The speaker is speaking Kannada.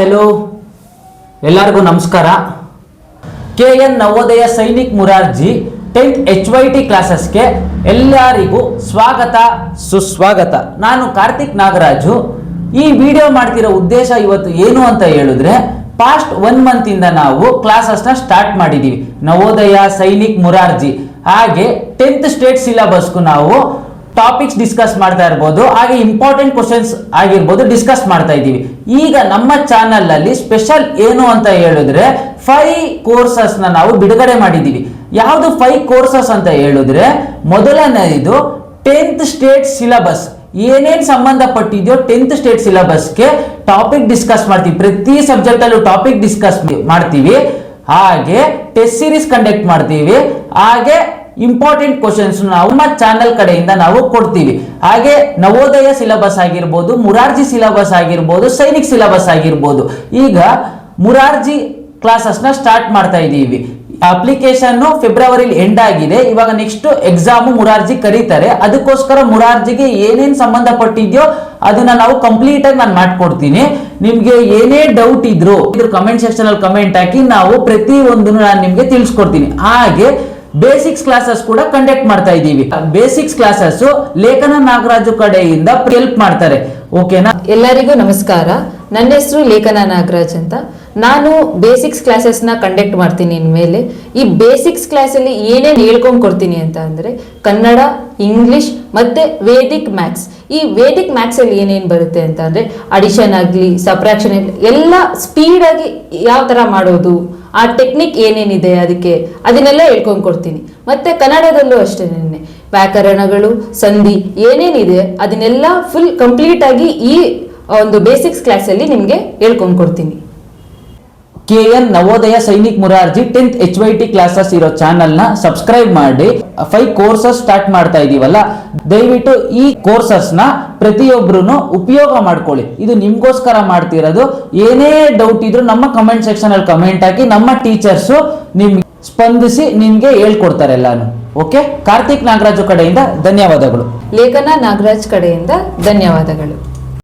ಹಲೋ ಎಲ್ಲರಿಗೂ ನಮಸ್ಕಾರ. KN Navodaya Sainik Morarji 10th HYT ಕ್ಲಾಸಸ್ಗೆ ಎಲ್ಲರಿಗೂ ಸ್ವಾಗತ ಸುಸ್ವಾಗತ. ನಾನು ಕಾರ್ತಿಕ್ ನಾಗರಾಜು. ಈ ವಿಡಿಯೋ ಮಾಡ್ತಿರೋ ಉದ್ದೇಶ ಇವತ್ತು ಏನು ಅಂತ ಹೇಳಿದ್ರೆ, ಪಾಸ್ಟ್ 1 ಮಂತ್ ಇಂದ ನಾವು ಕ್ಲಾಸಸ್ನ ಸ್ಟಾರ್ಟ್ ಮಾಡಿದೀವಿ. ನವೋದಯ ಸೈನಿಕ್ ಮುರಾರ್ಜಿ ಹಾಗೆ 10th ಸ್ಟೇಟ್ ಸಿಲೆಬಸ್ಗೂ ನಾವು ಟಾಪಿಕ್ಸ್ ಡಿಸ್ಕಸ್ ಮಾಡ್ತಾ ಇರಬಹುದು, ಹಾಗೆ ಇಂಪಾರ್ಟೆಂಟ್ ಕ್ವಶನ್ಸ್ ಆಗಿರ್ಬೋದು ಡಿಸ್ಕಸ್ ಮಾಡ್ತಾ ಇದ್ದೀವಿ. ಈಗ ನಮ್ಮ ಚಾನಲ್ ಅಲ್ಲಿ ಸ್ಪೆಷಲ್ ಏನು ಅಂತ ಹೇಳಿದ್ರೆ 5 ಕೋರ್ಸಸ್ ನಾವು ಬಿಡುಗಡೆ ಮಾಡಿದ್ದೀವಿ. ಯಾವುದು 5 ಕೋರ್ಸಸ್ ಅಂತ ಹೇಳಿದ್ರೆ, ಮೊದಲನೇದು 10th ಸ್ಟೇಟ್ ಸಿಲೆಬಸ್ ಏನೇನ್ ಸಂಬಂಧಪಟ್ಟಿದೆಯೋ 10th ಸ್ಟೇಟ್ ಸಿಲೆಬಸ್ಗೆ ಟಾಪಿಕ್ ಡಿಸ್ಕಸ್ ಮಾಡ್ತೀವಿ. ಪ್ರತಿ ಸಬ್ಜೆಕ್ಟ್ ಅಲ್ಲೂ ಟಾಪಿಕ್ ಡಿಸ್ಕಸ್ ಮಾಡ್ತೀವಿ, ಹಾಗೆ ಟೆಸ್ಟ್ ಸೀರೀಸ್ ಕಂಡಕ್ಟ್ ಮಾಡ್ತೀವಿ, ಹಾಗೆ ಇಂಪಾರ್ಟೆಂಟ್ ಕ್ವಶನ್ಸ್ ನಮ್ಮ ಚಾನೆಲ್ ಕಡೆಯಿಂದ ನಾವು ಕೊಡ್ತೀವಿ. ಹಾಗೆ ನವೋದಯ ಸಿಲೆಬಸ್ ಆಗಿರ್ಬೋದು, ಮುರಾರ್ಜಿ ಸಿಲೆಬಸ್ ಆಗಿರ್ಬೋದು, ಸೈನಿಕ್ ಸಿಲೆಬಸ್ ಆಗಿರ್ಬೋದು. ಈಗ ಮುರಾರ್ಜಿ ಕ್ಲಾಸಸ್ನ ಸ್ಟಾರ್ಟ್ ಮಾಡ್ತಾ ಇದ್ದೀವಿ. ಅಪ್ಲಿಕೇಶನ್ ಫೆಬ್ರವರಿಲಿ ಎಂಡ್ ಆಗಿದೆ. ಇವಾಗ ನೆಕ್ಸ್ಟ್ ಎಕ್ಸಾಮ್ ಮುರಾರ್ಜಿ ಕರೀತಾರೆ. ಅದಕ್ಕೋಸ್ಕರ ಮುರಾರ್ಜಿಗೆ ಏನೇನ್ ಸಂಬಂಧಪಟ್ಟಿದ್ಯೋ ಅದನ್ನ ನಾವು ಕಂಪ್ಲೀಟ್ ಆಗಿ ನಾನು ಮಾಡ್ಕೊಡ್ತೀನಿ. ನಿಮ್ಗೆ ಏನೇ ಡೌಟ್ ಇದ್ರು ಇದ್ರ ಕಮೆಂಟ್ ಸೆಕ್ಷನ್ ಅಲ್ಲಿ ಕಮೆಂಟ್ ಹಾಕಿ, ನಾವು ಪ್ರತಿ ಒಂದನ್ನು ನಾನು ನಿಮ್ಗೆ ತಿಳಿಸ್ಕೊಡ್ತೀನಿ. ಹಾಗೆ ಬೇಸಿಕ್ಸ್ ಕ್ಲಾಸಸ್ ಕೂಡ ಕಂಡಕ್ಟ್ ಮಾಡ್ತಾ ಇದ್ದೀವಿ. ಬೇಸಿಕ್ಸ್ ಕ್ಲಾಸಸ್ ಲೇಖನ ನಾಗರಾಜು ಕಡೆಯಿಂದ ಹೆಲ್ಪ್ ಮಾಡ್ತಾರೆ. ಓಕೆನಾ? ಎಲ್ಲರಿಗೂ ನಮಸ್ಕಾರ. ನನ್ನ ಹೆಸರು ಲೇಖನ ನಾಗರಾಜ್ ಅಂತ. ನಾನು ಬೇಸಿಕ್ಸ್ ಕ್ಲಾಸಸ್ ನ ಕಂಡಕ್ಟ್ ಮಾಡ್ತೀನಿ. ಇನ್ಮೇಲೆ ಈ ಬೇಸಿಕ್ಸ್ ಕ್ಲಾಸ್ ಅಲ್ಲಿ ಏನೇನು ಹೇಳ್ಕೊಂಡ್ ಕೊಡ್ತೀನಿ ಅಂತ ಅಂದ್ರೆ, ಕನ್ನಡ, ಇಂಗ್ಲಿಷ್ ಮತ್ತೆ ವೇದಿಕ್ ಮ್ಯಾಥ್ಸ್. ಈ ವೇದಿಕ್ ಮ್ಯಾಥ್ಸ್ ಅಲ್ಲಿ ಏನೇನು ಬರುತ್ತೆ ಅಂತ ಅಂದ್ರೆ, ಅಡಿಷನ್ ಆಗ್ಲಿ, ಸಬ್ಟ್ರಾಕ್ಷನ್ ಆಗ್ಲಿ, ಎಲ್ಲ ಸ್ಪೀಡ್ ಆಗಿ ಯಾವ ತರ ಮಾಡೋದು, ಆ ಟೆಕ್ನಿಕ್ ಏನೇನಿದೆ ಅದನ್ನೆಲ್ಲ ಹೇಳ್ಕೊಂಡ್ ಕೊಡ್ತೀನಿ. ಮತ್ತೆ ಕನ್ನಡದಲ್ಲೂ ಅಷ್ಟೇ, ವ್ಯಾಕರಣಗಳು, ಸಂಧಿ ಏನೇನಿದೆ ಅದನ್ನೆಲ್ಲ ಫುಲ್ ಕಂಪ್ಲೀಟ್ ಆಗಿ ಈ ಒಂದು ಬೇಸಿಕ್ಸ್ ಕ್ಲಾಸ್ ಅಲ್ಲಿ ನಿಮ್ಗೆ ಹೇಳ್ಕೊಂಡ್ ಕೊಡ್ತೀನಿ. KN Navodaya Sainik Morarji 10th HYT classes ಇರೋ ಚಾನಲ್ ನ ಸಬ್ಸ್ಕ್ರೈಬ್ ಮಾಡಿ. 5 ಕೋರ್ಸಸ್ ಸ್ಟಾರ್ಟ್ ಮಾಡ್ತಾ ಇದೀವಲ್ಲ, ದಯವಿಟ್ಟು ಈ ಕೋರ್ಸಸ್ ನ ಪ್ರತಿಯೊಬ್ಬರು ಉಪಯೋಗ ಮಾಡ್ಕೊಳ್ಳಿ. ಇದು ನಿಮ್ಗೋಸ್ಕರ ಮಾಡ್ತಿರೋದು. ಏನೇ ಡೌಟ್ ಇದ್ರು ನಮ್ಮ ಕಮೆಂಟ್ ಸೆಕ್ಷನ್ ಅಲ್ಲಿ ಕಮೆಂಟ್ ಹಾಕಿ, ನಮ್ಮ ಟೀಚರ್ಸ್ ನಿಮ್ಗೆ ಸ್ಪಂದಿಸಿ ನಿಮ್ಗೆ ಹೇಳ್ಕೊಡ್ತಾರೆ ಎಲ್ಲಾನು. ಓಕೆ? ಕಾರ್ತಿಕ್ ನಾಗರಾಜು ಕಡೆಯಿಂದ ಧನ್ಯವಾದಗಳು. ಲೇಖನ ನಾಗರಾಜ್ ಕಡೆಯಿಂದ ಧನ್ಯವಾದಗಳು.